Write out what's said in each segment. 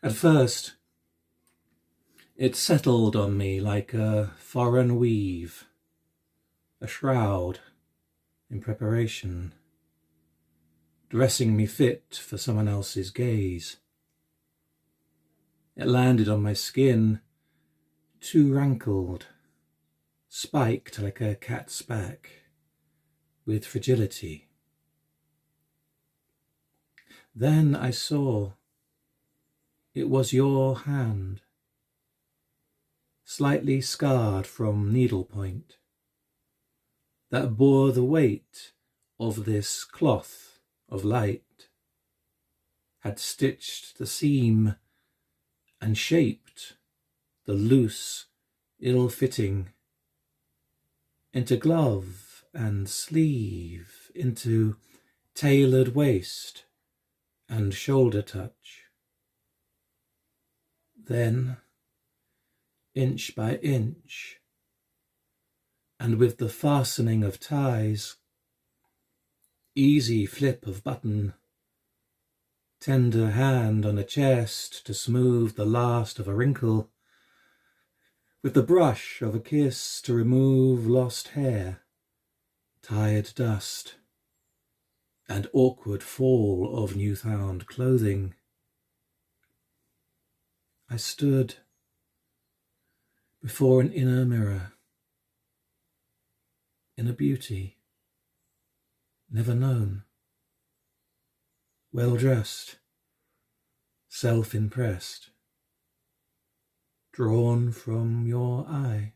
At first, it settled on me like a foreign weave, a shroud in preparation, dressing me fit for someone else's gaze. It landed on my skin, too rankled, spiked like a cat's back, with fragility. Then I saw it was your hand, slightly scarred from needlepoint, that bore the weight of this cloth of light, had stitched the seam and shaped the loose, ill-fitting into glove and sleeve, into tailored waist and shoulder touch. Then, inch by inch, and with the fastening of ties, easy flip of button, tender hand on a chest to smooth the last of a wrinkle, with the brush of a kiss to remove lost hair, tired dust, and awkward fall of new-found clothing. I stood before an inner mirror, in a beauty never known, well-dressed, self-impressed, drawn from your eye.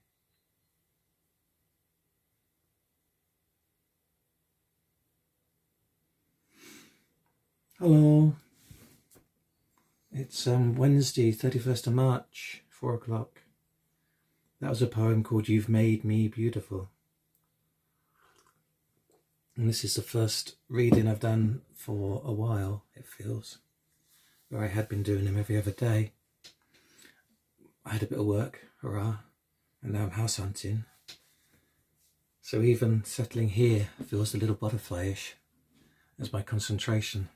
Hello. It's Wednesday, 31st of March, 4 o'clock. That was a poem called You've Made Me Beautiful. And this is the first reading I've done for a while, it feels, where I had been doing them every other day. I had a bit of work, hurrah, and now I'm house hunting. So even settling here feels a little butterflyish as my concentration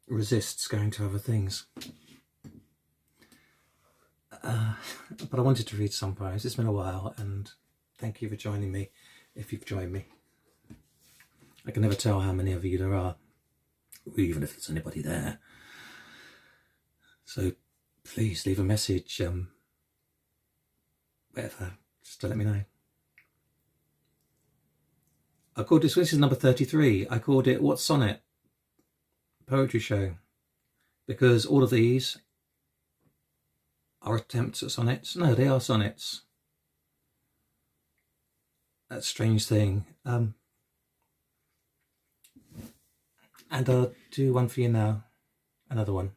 resists going to other things. But I wanted to read some poems. It's been a while, and thank you for joining me, if you've joined me. I can never tell how many of you there are, or even if there's anybody there. So please leave a message, whatever, just to let me know. I called this is number 33. I called it What's Sonnet? Poetry show, because all of these are attempts at sonnets. No, they are sonnets. That strange thing. And I'll do one for you now, another one.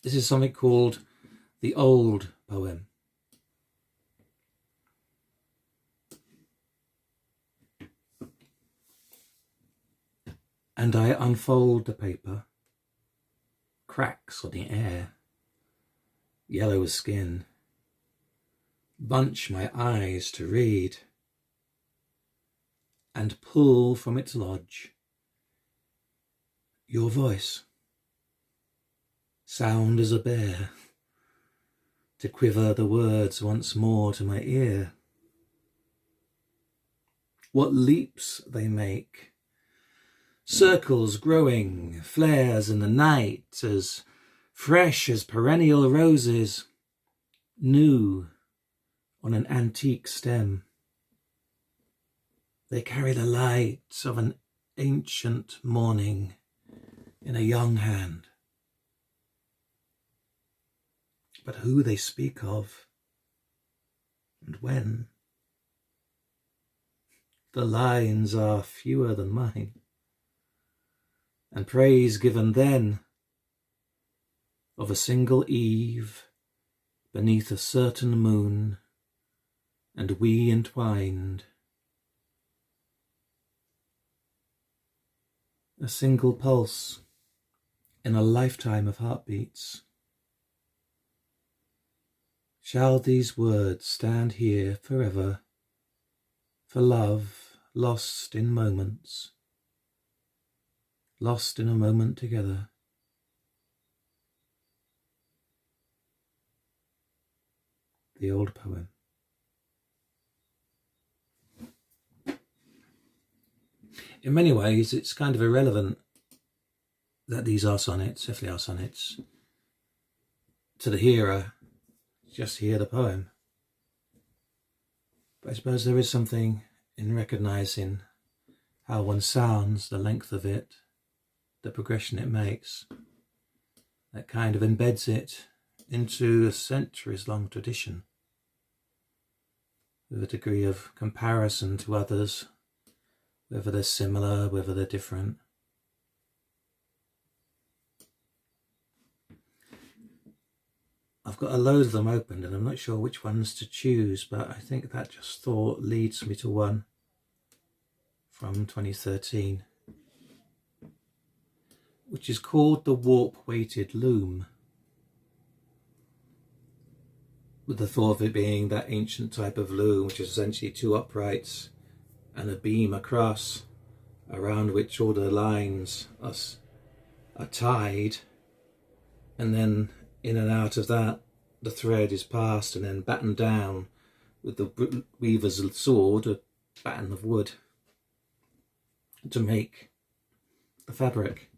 This is something called The Old Poem. And I unfold the paper, cracks on the air, yellow as skin, bunch my eyes to read, and pull from its lodge your voice, sound as a bear, to quiver the words once more to my ear. What leaps they make, circles growing, flares in the night, as fresh as perennial roses, new on an antique stem. They carry the light of an ancient morning in a young hand. But who they speak of, and when, the lines are fewer than mine, and praise given then of a single eve beneath a certain moon, and we entwined, a single pulse in a lifetime of heartbeats. Shall these words stand here forever, for love lost in moments, lost in a moment together. The old poem. In many ways, it's kind of irrelevant that these are sonnets, definitely are sonnets. To the hearer, just hear the poem. But I suppose there is something in recognising how one sounds, the length of it, the progression it makes, that kind of embeds it into a centuries-long tradition with a degree of comparison to others, whether they're similar, whether they're different. I've got a load of them opened and I'm not sure which ones to choose, but I think that just thought leads me to one from 2013, which is called The Warp-Weighted Loom, with the thought of it being that ancient type of loom, which is essentially two uprights and a beam across, around which all the lines are tied, and then in and out of that the thread is passed and then battened down with the weaver's sword, a batten of wood, to make the fabric.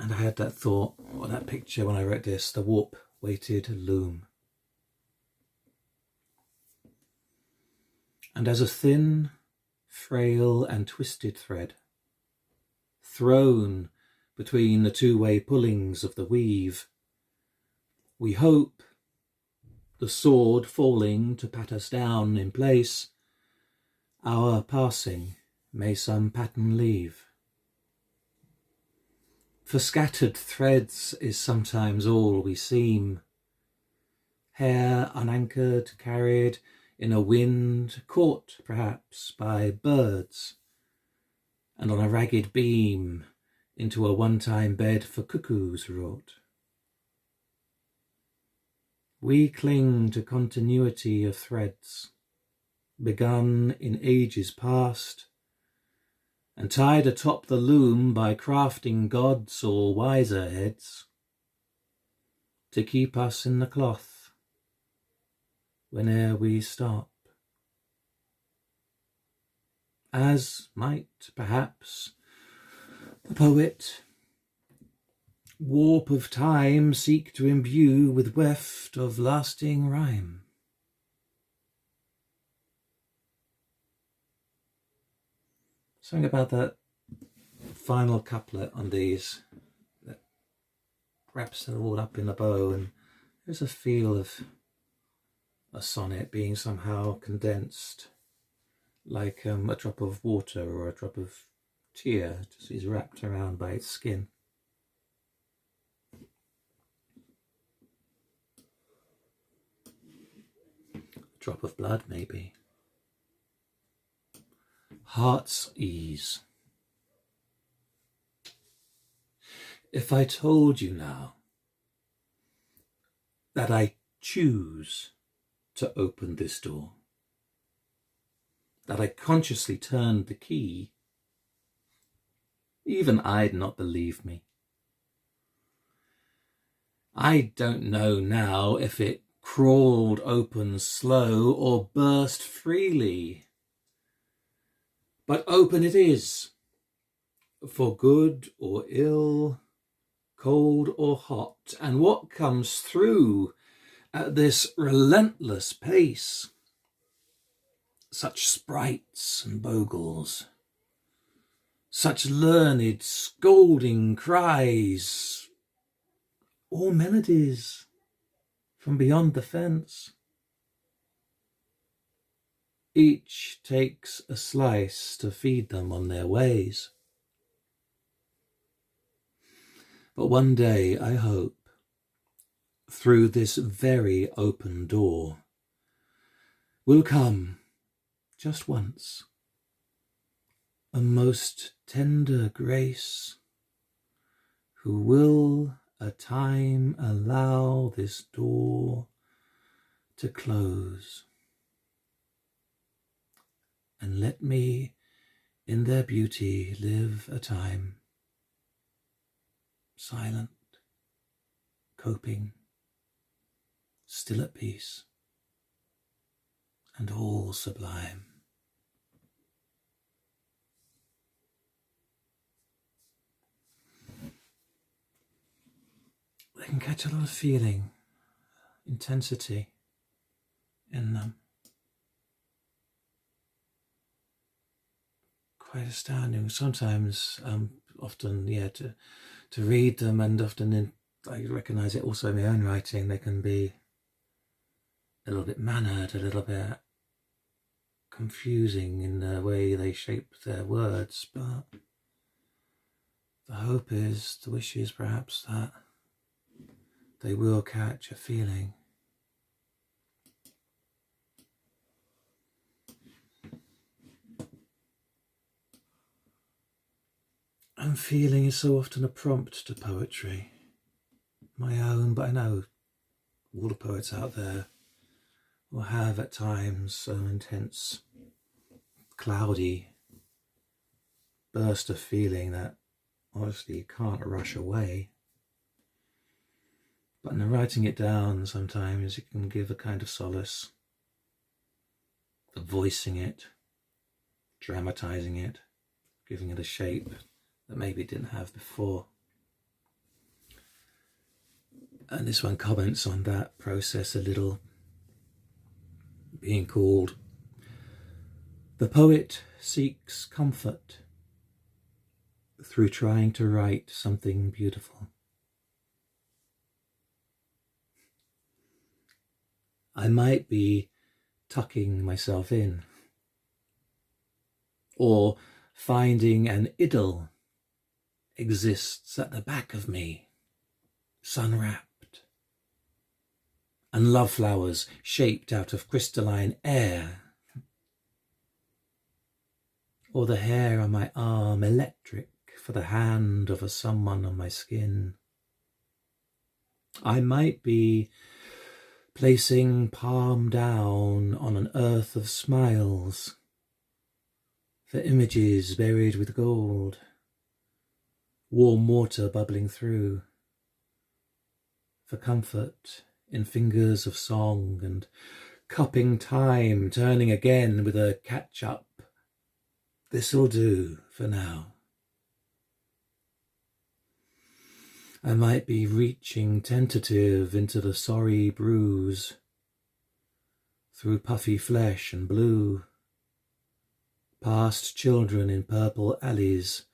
And I had that thought, or that picture when I wrote this, the warp-weighted loom. And as a thin, frail and twisted thread, thrown between the two-way pullings of the weave, we hope, the sword falling to pat us down in place, our passing may some pattern leave. For scattered threads is sometimes all we seem, hair unanchored, carried in a wind, caught perhaps by birds, and on a ragged beam into a one-time bed for cuckoos wrought. We cling to continuity of threads, begun in ages past, and tied atop the loom by crafting gods or wiser heads, to keep us in the cloth whene'er we stop. As might, perhaps, the poet, warp of time, seek to imbue with weft of lasting rhyme. Something about that final couplet on these that wraps it all up in a bow, and there's a feel of a sonnet being somehow condensed, like a drop of water or a drop of tear just is wrapped around by its skin. A drop of blood, maybe. Heart's ease. If I told you now that I choose to open this door, that I consciously turned the key, even I'd not believe me. I don't know now if it crawled open slow or burst freely, but open it is, for good or ill, cold or hot, and what comes through at this relentless pace, such sprites and bogles, such learned scolding cries, or melodies from beyond the fence. Each takes a slice to feed them on their ways. But one day, I hope, through this very open door, will come, just once, a most tender grace, who will a time allow this door to close, and let me in their beauty live a time, silent, coping, still at peace, and all sublime. They can catch a lot of feeling, intensity in them. Quite astounding. Sometimes, often, to read them, and often I recognise it also in my own writing, they can be a little bit mannered, a little bit confusing in the way they shape their words, but the hope is, the wish is perhaps that they will catch a feeling. And feeling is so often a prompt to poetry. My own, but I know all the poets out there will have at times some intense, cloudy burst of feeling that honestly you can't rush away. But in writing it down, sometimes it can give a kind of solace, of voicing it, dramatising it, giving it a shape that maybe it didn't have before. And this one comments on that process a little, being called, "The poet seeks comfort through trying to write something beautiful. I might be tucking myself in, or finding an idyll exists at the back of me, sun-wrapped, and love flowers shaped out of crystalline air, or the hair on my arm electric for the hand of someone on my skin. I might be placing palm down on an earth of smiles, for images buried with gold, warm water bubbling through, for comfort in fingers of song, and cupping time, turning again with a catch-up. This'll do for now. I might be reaching tentative into the sorry bruise, through puffy flesh and blue, past children in purple alleys,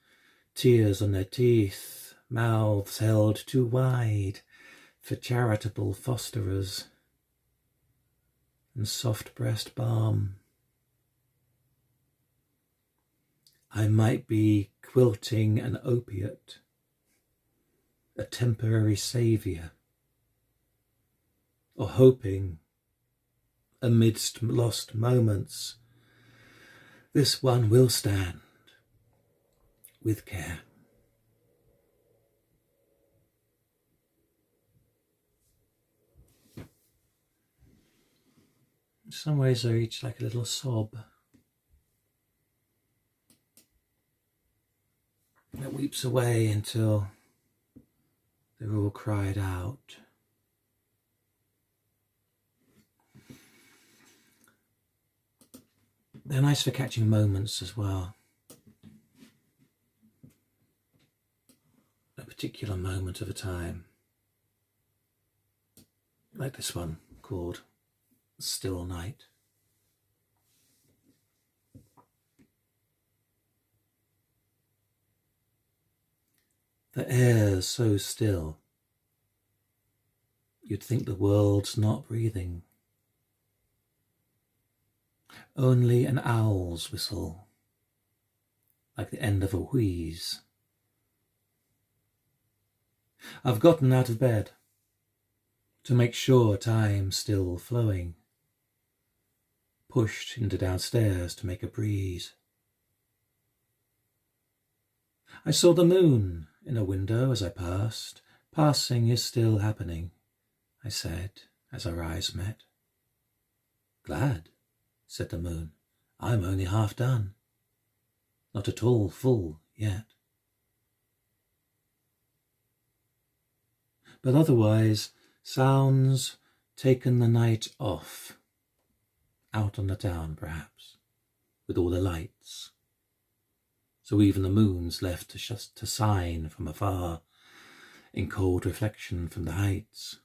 tears on their teeth, mouths held too wide for charitable fosterers, and soft breast balm. I might be quilting an opiate, a temporary saviour, or hoping, amidst lost moments, this one will stand with care. In some ways they're each like a little sob that weeps away until they're all cried out. They're nice for catching moments as well. A particular moment of a time. Like this one called Still Night. The air's so still, you'd think the world's not breathing. Only an owl's whistle, like the end of a wheeze. I've gotten out of bed to make sure time's still flowing, pushed into downstairs to make a breeze. I saw the moon in a window as I passed. Passing is still happening, I said as our eyes met. Glad, said the moon, I'm only half done. not at all full yet. But otherwise, sounds taken the night off, out on the town perhaps, with all the lights. So even the moon's left to shine from afar, in cold reflection from the heights.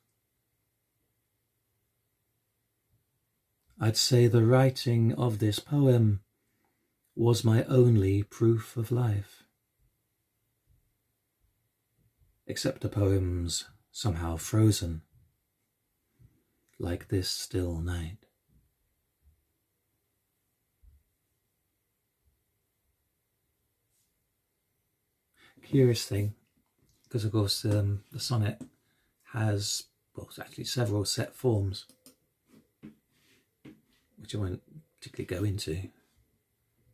I'd say the writing of this poem was my only proof of life. Except the poem's somehow frozen, like this still night. Curious thing, because of course the sonnet has, well, actually several set forms, which I won't particularly go into,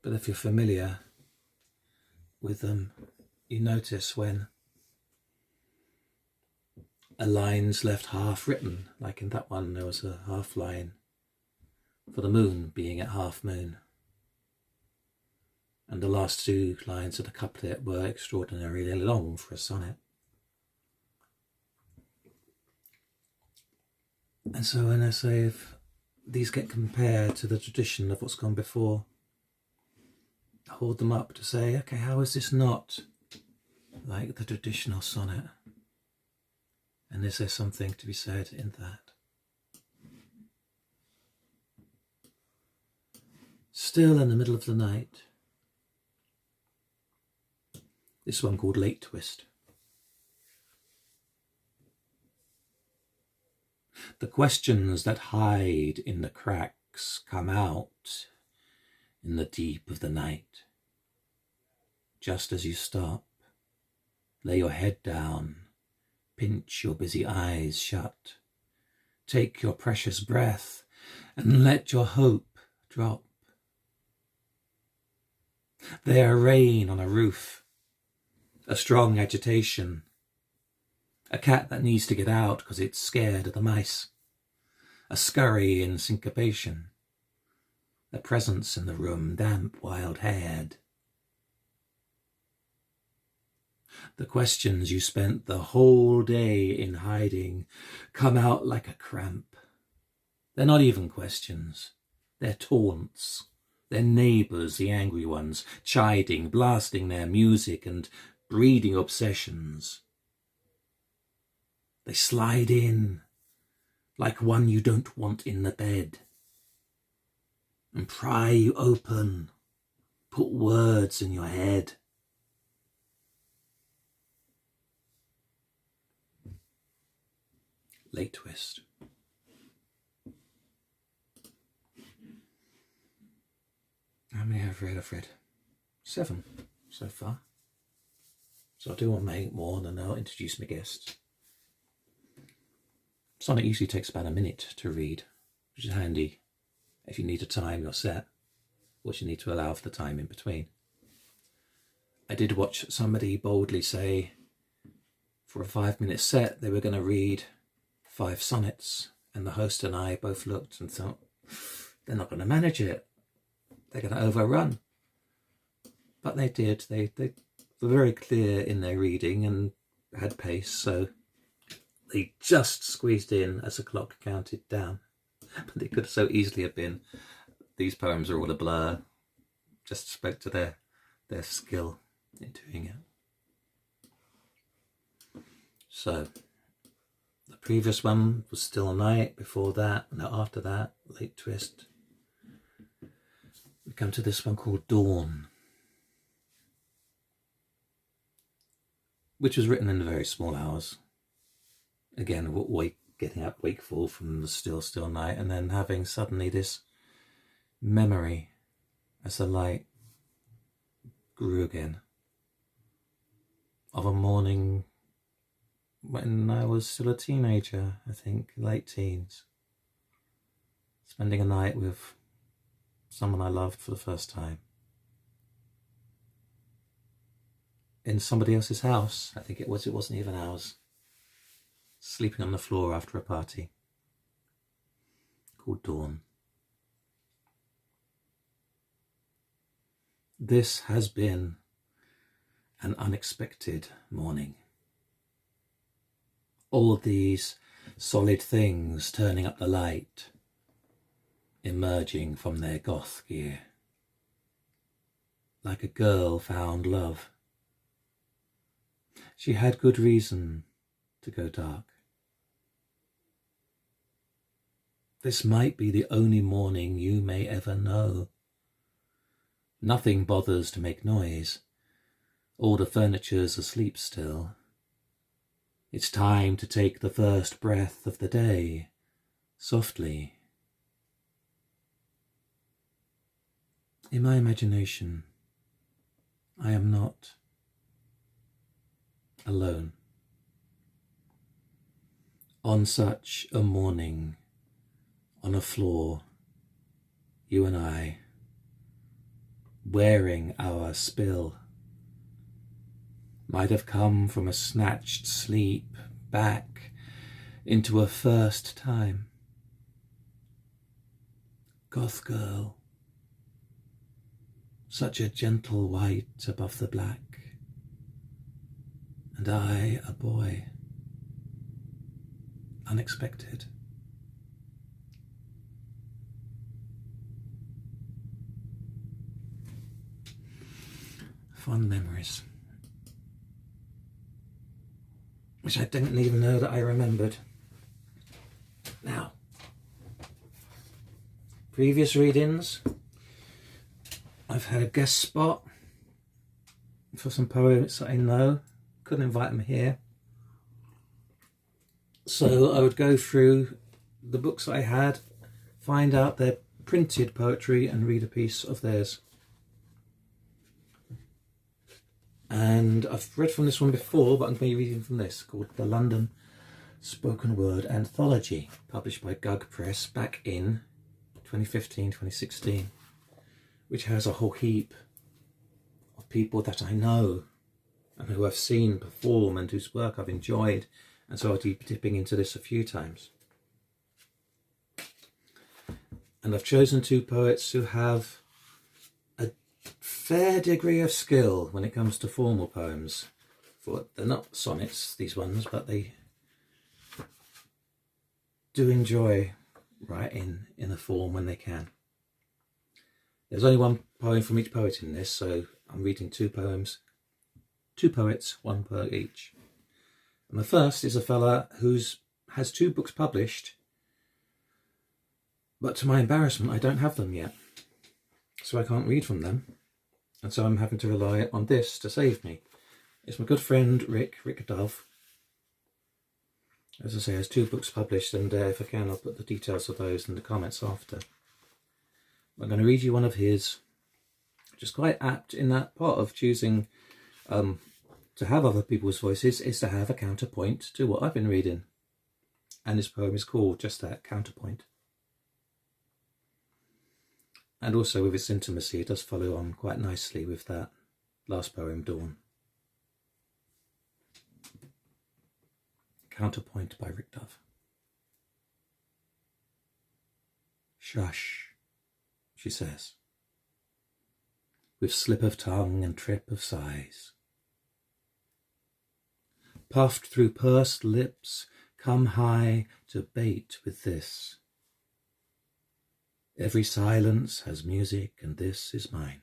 but if you're familiar with them, you notice when a line's left half written, like in that one there was a half line for the moon being at half moon, and the last two lines of the couplet were extraordinarily long for a sonnet. And so when I say if these get compared to the tradition of what's gone before, I hold them up to say, okay, how is this not like the traditional sonnet? And is there something to be said in that? Still in the middle of the night, this one called Late Twist. The questions that hide in the cracks come out in the deep of the night. Just as you stop, lay your head down, pinch your busy eyes shut, take your precious breath and let your hope drop. There rain on a roof, a strong agitation, a cat that needs to get out because it's scared of the mice, a scurry in syncopation, a presence in the room, damp, wild-haired. The questions you spent the whole day in hiding come out like a cramp. They're not even questions, they're taunts. They're neighbours, the angry ones, chiding, blasting their music and breeding obsessions. They slide in like one you don't want in the bed and pry you open, put words in your head. Late Twist. How many have read? I've read 7 so far. So I do want to make more, and then I'll introduce my guests. Sonnet usually takes about a minute to read, which is handy if you need to time your set, or you need to allow for the time in between. I did watch somebody boldly say for a 5-minute set they were going to read 5 sonnets, and the host and I both looked and thought, they're not going to manage it. They're going to overrun. But they did. They were very clear in their reading and had pace, so they just squeezed in as the clock counted down. But it could so easily have been, these poems are all a blur. Just spoke to their skill in doing it. So the previous one was Still Night. Before that, no, after that, Late Twist. We come to this one called Dawn, which was written in the very small hours. Again, getting up wakeful from the still night, and then having suddenly this memory as the light grew again of a morning when I was still a teenager, I think, late teens, spending a night with someone I loved for the first time in somebody else's house. I think it wasn't even ours. Sleeping on the floor after a party. Called Dawn. This has been an unexpected morning. All these solid things turning up the light, emerging from their goth gear. Like a girl found love. She had good reason to go dark. This might be the only morning you may ever know. Nothing bothers to make noise. All the furniture's asleep still. It's time to take the first breath of the day, softly. In my imagination, I am not alone. On such a morning, on a floor, you and I, wearing our spill, might have come from a snatched sleep back into a first time. Goth girl, such a gentle white above the black, and I a boy, unexpected. Fond memories, which I didn't even know that I remembered. Now, previous readings, I've had a guest spot for some poets that I know. Couldn't invite them here. So I would go through the books that I had, find out their printed poetry and read a piece of theirs. And I've read from this one before, but I'm going to be reading from this, called The London Spoken Word Anthology, published by Gug Press back in 2015-2016, which has a whole heap of people that I know and who I've seen perform and whose work I've enjoyed, and so I'll be dipping into this a few times. And I've chosen two poets who have a fair degree of skill when it comes to formal poems. They're not sonnets, these ones, but they do enjoy writing in a form when they can. There's only one poem from each poet in this, so I'm reading two poems, two poets, one per each. And the first is a fella who has two books published, but to my embarrassment I don't have them yet, so I can't read from them, and so I'm having to rely on this to save me. It's my good friend Rick Dove. As I say, has two books published, and if I can I'll put the details of those in the comments after. I'm going to read you one of his, which is quite apt in that part of choosing to have other people's voices is to have a counterpoint to what I've been reading. And this poem is called just that, Counterpoint. And also with its intimacy, it does follow on quite nicely with that last poem, Dawn. Counterpoint by Rick Dove. Shush, she says, with slip of tongue and trip of sighs. Puffed through pursed lips, come high to bait with this. Every silence has music, and this is mine.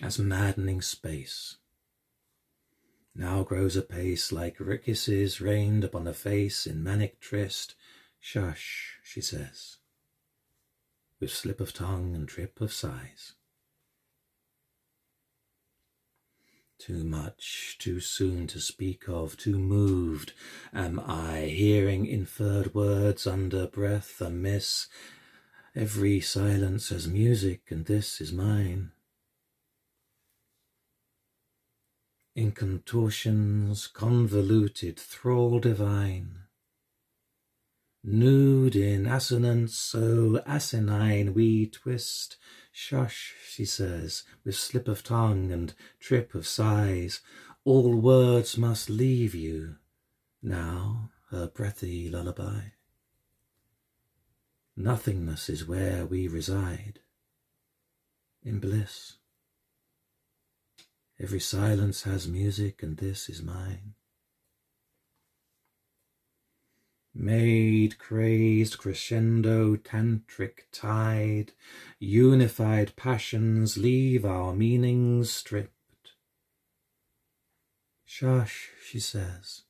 As maddening space now grows apace like kisses rained upon a face in manic tryst. Shush, she says, with slip of tongue and trip of sighs. Too much, too soon to speak of, too moved am I, hearing inferred words under breath amiss. Every silence has music, and this is mine. In contortions, convoluted, thrall divine, nude in assonance so asinine we twist. Shush, she says, with slip of tongue and trip of sighs. All words must leave you now, her breathy lullaby. Nothingness is where we reside. in bliss. Every silence has music, and this is mine. Made crazed crescendo tantric tide, unified passions leave our meanings stripped. Shush, she says,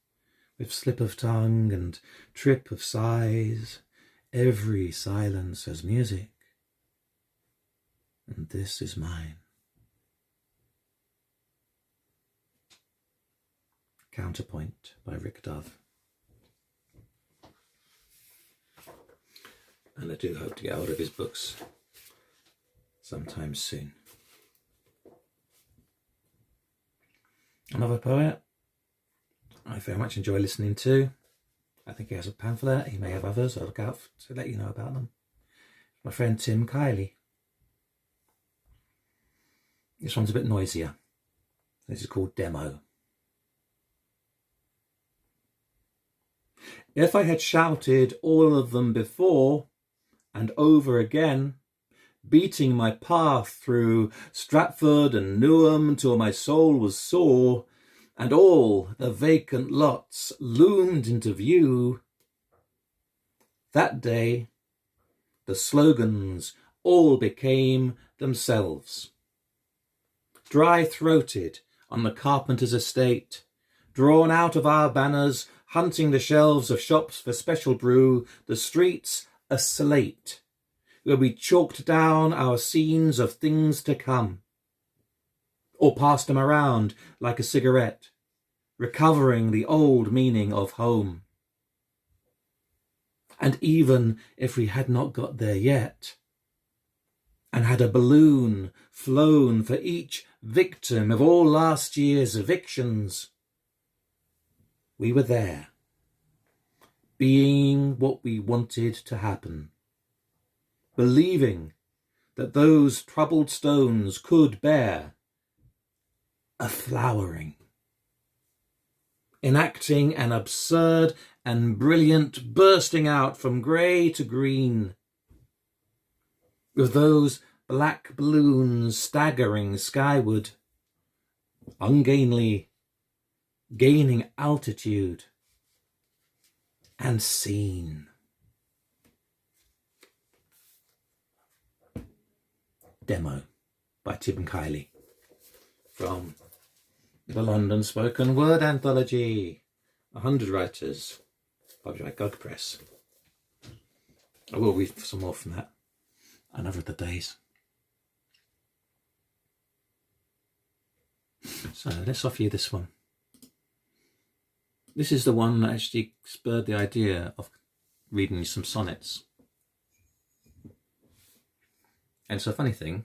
with slip of tongue and trip of sighs, every silence has music, and this is mine. Counterpoint by Rick Dove. And I do hope to get hold of his books sometime soon. Another poet I very much enjoy listening to. I think he has a pamphlet. He may have others. I'll look out to let you know about them. My friend Tim Kiely. This one's a bit noisier. This is called Demo. If I had shouted all of them before and over again, beating my path through Stratford and Newham till my soul was sore, and all the vacant lots loomed into view, that day the slogans all became themselves. Dry-throated on the carpenter's estate, drawn out of our banners, hunting the shelves of shops for special brew, the streets a slate, where we chalked down our scenes of things to come, or passed them around like a cigarette, recovering the old meaning of home. And even if we had not got there yet, and had a balloon flown for each victim of all last year's evictions, we were there, being what we wanted to happen, believing that those troubled stones could bear a flowering, enacting an absurd and brilliant bursting out from grey to green, with those black balloons staggering skyward, ungainly, gaining altitude, and seen. Demo by Tim Kiely from the London Spoken Word Anthology, 100 Writers, published by God Press. I will read some more from that another of the days. So let's offer you this one. This is the one that actually spurred the idea of reading some sonnets. And it's a funny thing.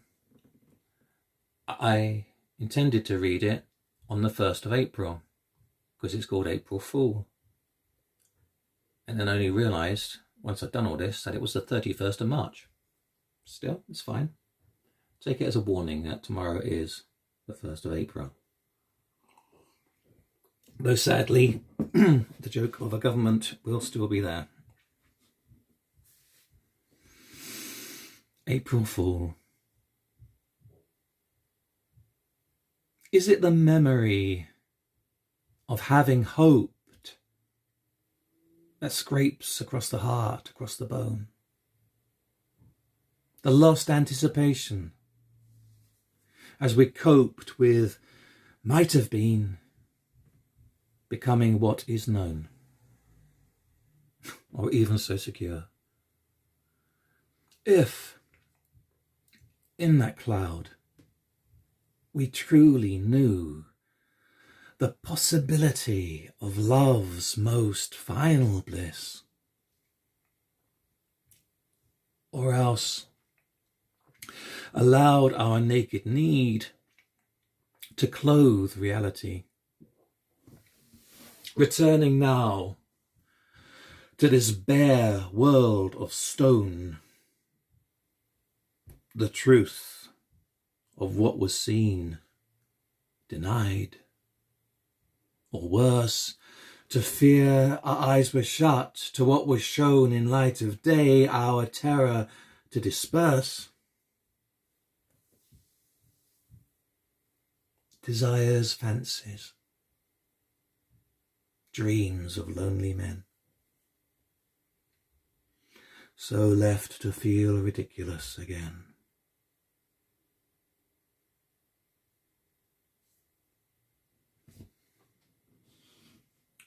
I intended to read it on the 1st of April because it's called April Fool. And then I only realised, once I'd done all this, that it was the 31st of March. Still, it's fine. Take it as a warning that tomorrow is the 1st of April. Though sadly, the joke of a government will still be there. April Fool. Is it the memory of having hoped that scrapes across the heart, across the bone? The lost anticipation as we coped with might have been, becoming what is known, or even so secure. If, in that cloud, we truly knew the possibility of love's most final bliss, or else allowed our naked need to clothe reality, returning now to this bare world of stone, the truth of what was seen, denied, or worse, to fear our eyes were shut to what was shown in light of day, our terror to disperse. desires, fancies, dreams of lonely men, so left to feel ridiculous again.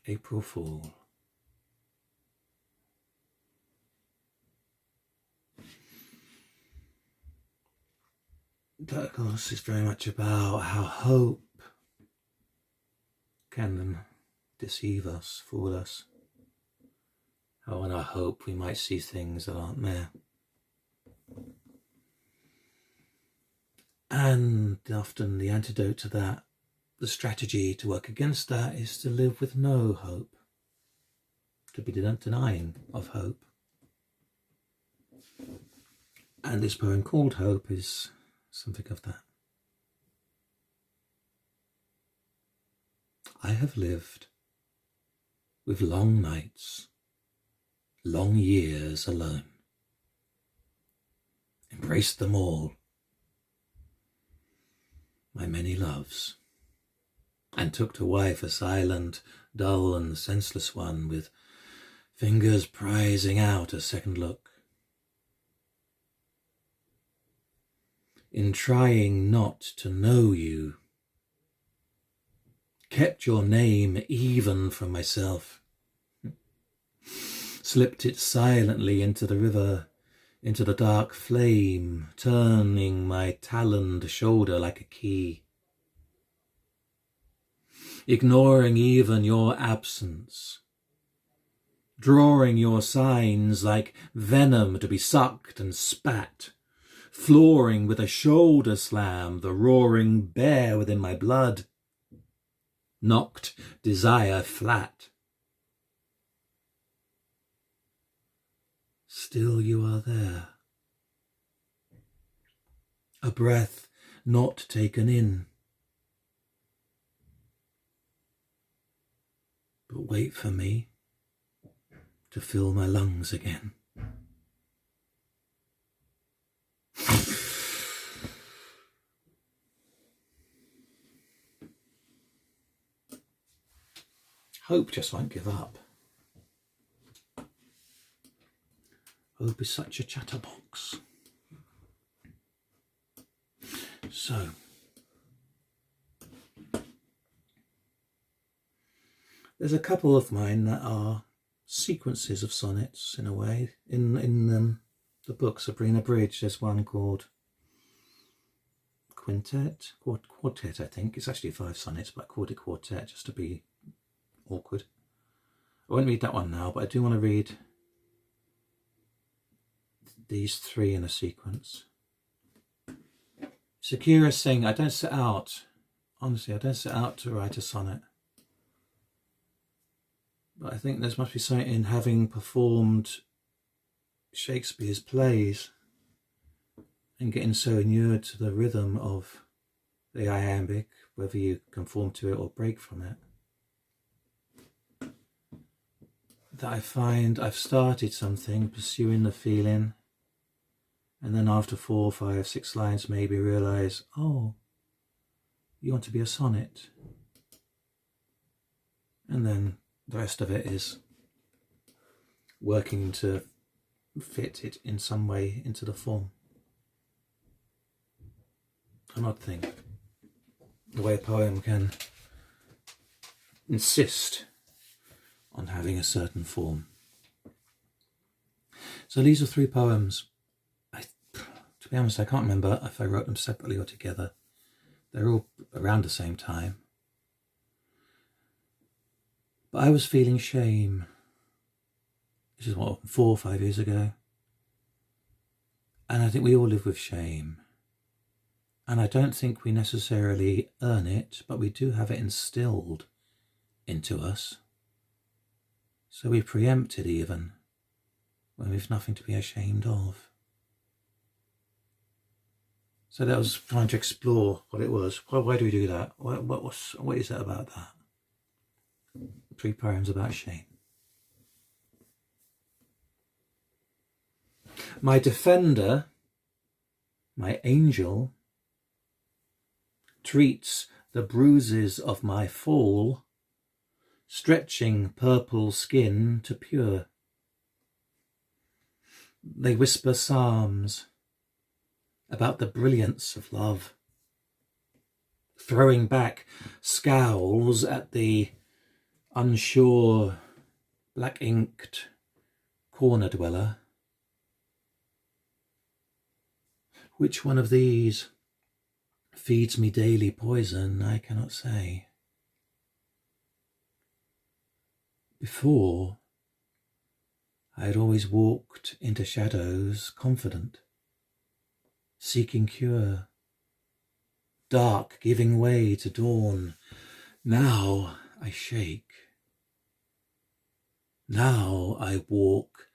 April Fool. That, of course, is very much about how hope can deceive us, fool us. How in our hope we might see things that aren't there. And often the antidote to that, the strategy to work against that, is to live with no hope, to be denying of hope. And this poem called Hope is something of that. I have lived with long nights, long years alone, embraced them all, my many loves, and took to wife a silent, dull and senseless one, with fingers prizing out a second look. In trying not to know you, kept your name even from myself, slipped it silently into the river, into the dark flame, turning my taloned shoulder like a key, ignoring even your absence, drawing your signs like venom to be sucked and spat, flooring with a shoulder slam the roaring bear within my blood, knocked desire flat. Still you are there, a breath not taken in, but wait for me to fill my lungs again. Hope just won't give up. Hope is such a chatterbox. So, there's a couple of mine that are sequences of sonnets in a way. In the book Sabrina Bridge, there's one called Quartet, I think. It's actually 5 sonnets, but I called it Quartet just to be awkward. I won't read that one now, but I do want to read these 3 in a sequence. It's a curious thing. I don't set out, honestly, I don't set out to write a sonnet. But I think there must be something in having performed Shakespeare's plays and getting so inured to the rhythm of the iambic, whether you conform to it or break from it, that I find I've started something, pursuing the feeling, and then after 4, 5, 6 lines maybe realise, oh, you want to be a sonnet. And then the rest of it is working to fit it in some way into the form. An odd thing, the way a poem can insist on having a certain form. So these are 3 poems. To be honest, I can't remember if I wrote them separately or together. They're all around the same time. But I was feeling shame. This is 4 or 5 years ago. And I think we all live with shame. And I don't think we necessarily earn it, but we do have it instilled into us. So we preempt it even when we've nothing to be ashamed of. So that was trying to explore what it was. Why do we do that? What is it about that? 3 poems about shame. My defender, my angel, treats the bruises of my fall, stretching purple skin to pure. They whisper psalms about the brilliance of love, throwing back scowls at the unsure, black-inked corner dweller. Which one of these feeds me daily poison, I cannot say. Before, I had always walked into shadows confident, seeking cure, dark giving way to dawn. Now I shake. Now I walk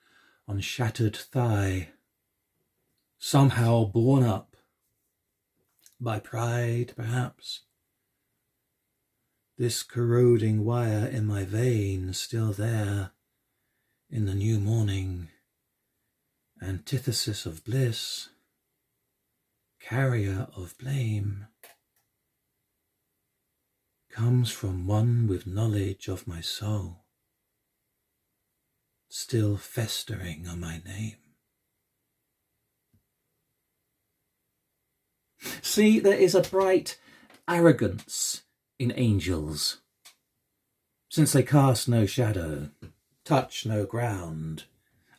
on shattered thigh, somehow borne up by pride, perhaps. This corroding wire in my vein still there in the new morning, antithesis of bliss, carrier of blame, comes from one with knowledge of my soul, still festering on my name. See, there is a bright arrogance in angels, since they cast no shadow, touch no ground.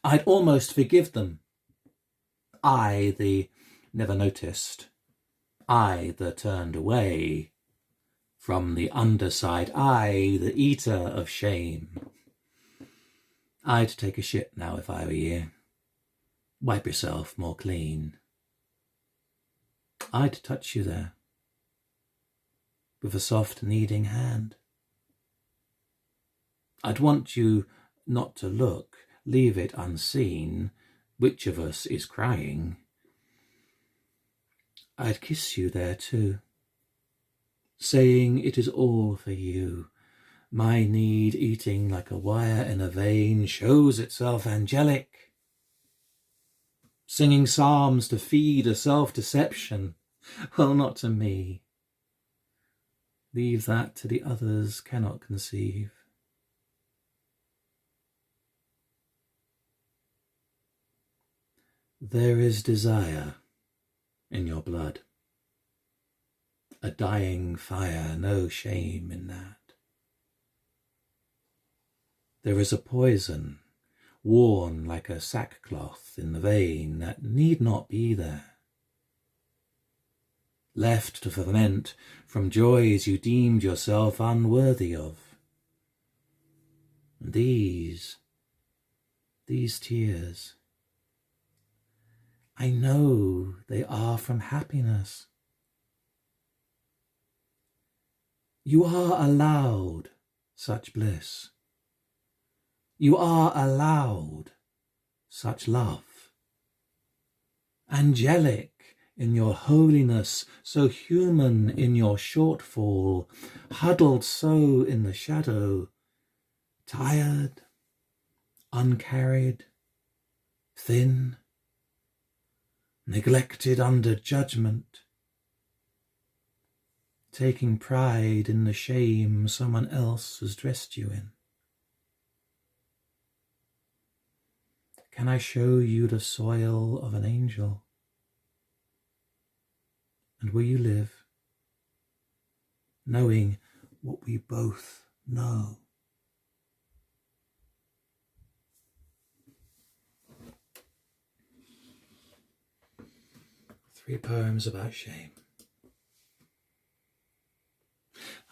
I'd almost forgive them. I, the never noticed, I, the turned away from the underside, I, the eater of shame. I'd take a shit now if I were you. Wipe yourself more clean. I'd touch you there with a soft kneading hand. I'd want you not to look, leave it unseen, which of us is crying. I'd kiss you there too, saying it is all for you. My need eating like a wire in a vein shows itself angelic, singing psalms to feed a self-deception. Well, not to me. Leave that to the others cannot conceive. There is desire in your blood, a dying fire, no shame in that. There is a poison worn like a sackcloth in the vein that need not be there, left to ferment from joys you deemed yourself unworthy of. And these tears, I know they are from happiness. You are allowed such bliss. You are allowed such love. Angelic in your holiness, so human in your shortfall, huddled so in the shadow, tired, uncarried, thin, neglected under judgment, taking pride in the shame someone else has dressed you in. Can I show you the soil of an angel? And will you live, knowing what we both know? Three poems about shame.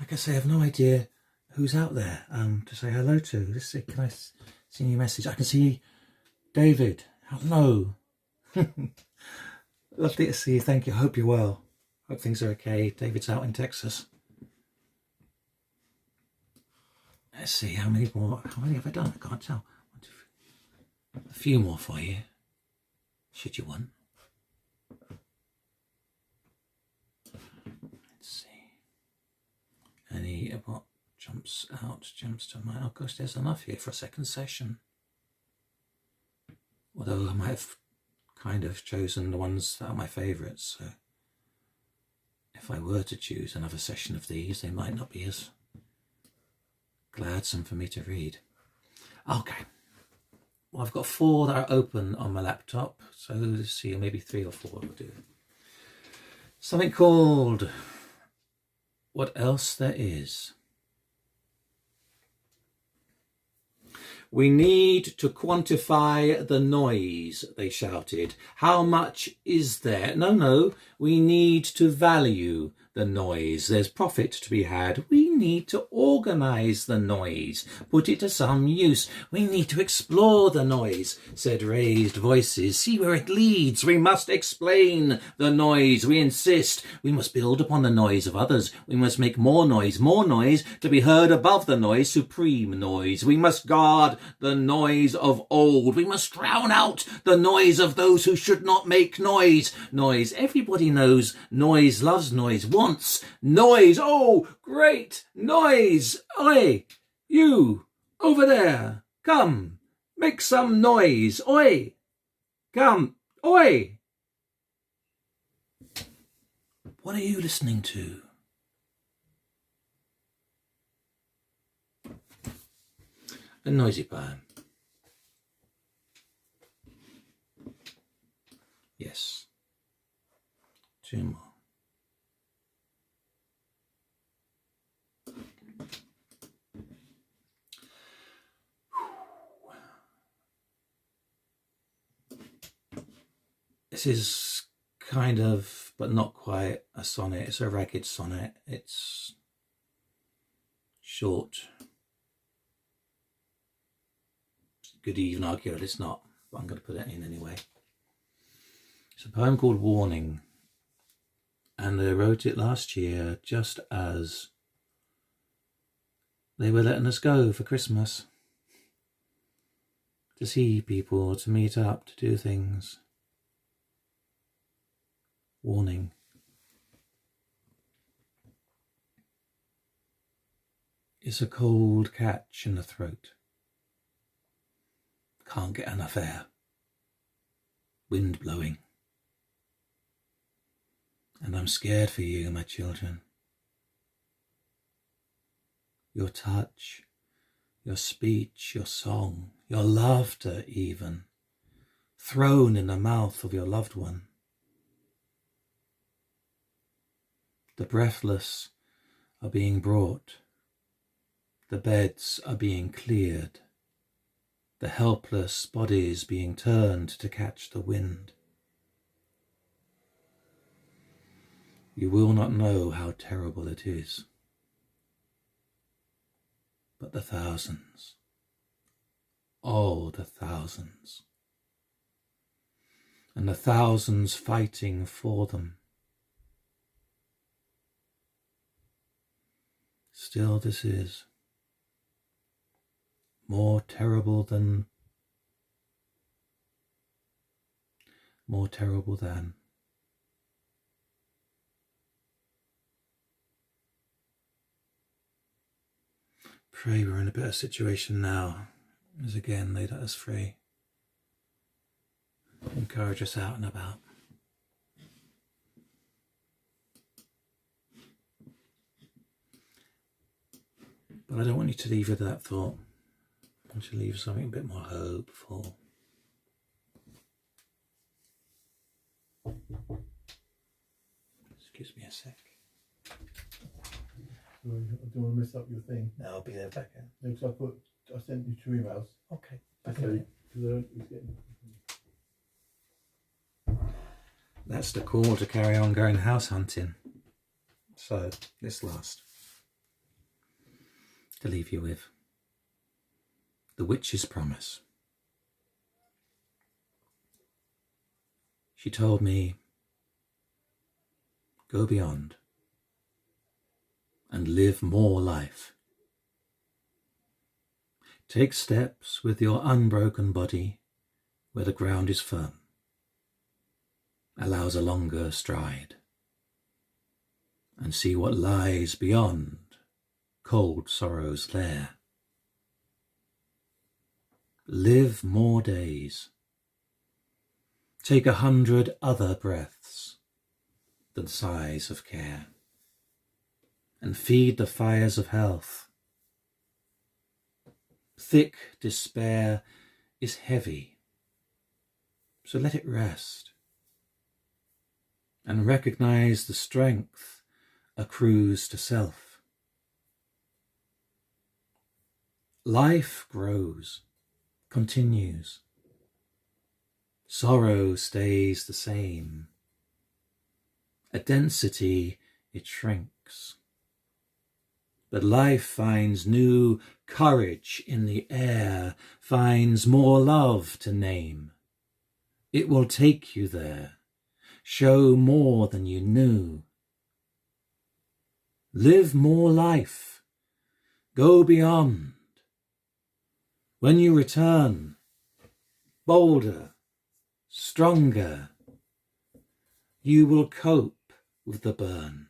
Like I say, I have no idea who's out there to say hello to. Let's see, can I see your message? I can see David. Hello. Lovely to see you. Thank you. Hope you're well. Hope things are okay. David's out in Texas. Let's see how many more. How many have I done? I can't tell. 1, 2, 3. A few more for you, should you want. Let's see. Any what jumps to mind? Oh gosh, there's enough here for a second session. Although I might have kind of chosen the ones that are my favourites. So if I were to choose another session of these, they might not be as gladsome for me to read. Okay. Well, I've got 4 that are open on my laptop, so let's see, maybe 3 or 4 will do. Something called What Else There Is. We need to quantify the noise, they shouted. How much is there? No, we need to value the noise. There's profit to be had. We need to organise the noise, put it to some use. We need to explore the noise, said raised voices. See where it leads. We must explain the noise. We insist. We must build upon the noise of others. We must make more noise to be heard above the noise, supreme noise. We must guard the noise of old. We must drown out the noise of those who should not make noise. Noise. Everybody knows noise, loves noise, wants noise. Oh, great noise. Oi, you over there. Come, make some noise. Oi, come. Oi. What are you listening to? A noisy poem. Yes. 2 more. This is kind of, but not quite, a sonnet. It's a ragged sonnet. It's short. Could even argue that it's not, but I'm going to put it in anyway. It's a poem called Warning, and I wrote it last year just as they were letting us go for Christmas, to see people, to meet up, to do things. Warning. It's a cold catch in the throat. Can't get enough air. Wind blowing. And I'm scared for you, my children. Your touch, your speech, your song, your laughter even, thrown in the mouth of your loved one. The breathless are being brought. The beds are being cleared. The helpless bodies being turned to catch the wind. You will not know how terrible it is. But the thousands, oh, the thousands, and the thousands fighting for them. Still, this is more terrible than. Pray we're in a better situation now, as again they let us free. Encourage us out and about. But I don't want you to leave with that thought. I want you to leave something a bit more hopeful. Excuse me a sec. I don't want to mess up your thing. No, I'll be there back in. No, because I sent you 2 emails. Okay. Okay. That's the call to carry on going house hunting. So, this last. To leave you with. The Witch's Promise. She told me, go beyond and live more life. Take steps with your unbroken body where the ground is firm, allows a longer stride, and see what lies beyond cold sorrow's lair. Live more days. Take 100 other breaths than sighs of care. and feed the fires of health. Thick despair is heavy, so let it rest, and recognize the strength accrues to self. Life grows, continues. Sorrow stays the same. A density it shrinks. But life finds new courage in the air, finds more love to name. It will take you there, show more than you knew. Live more life, go beyond. When you return, bolder, stronger, you will cope with the burn.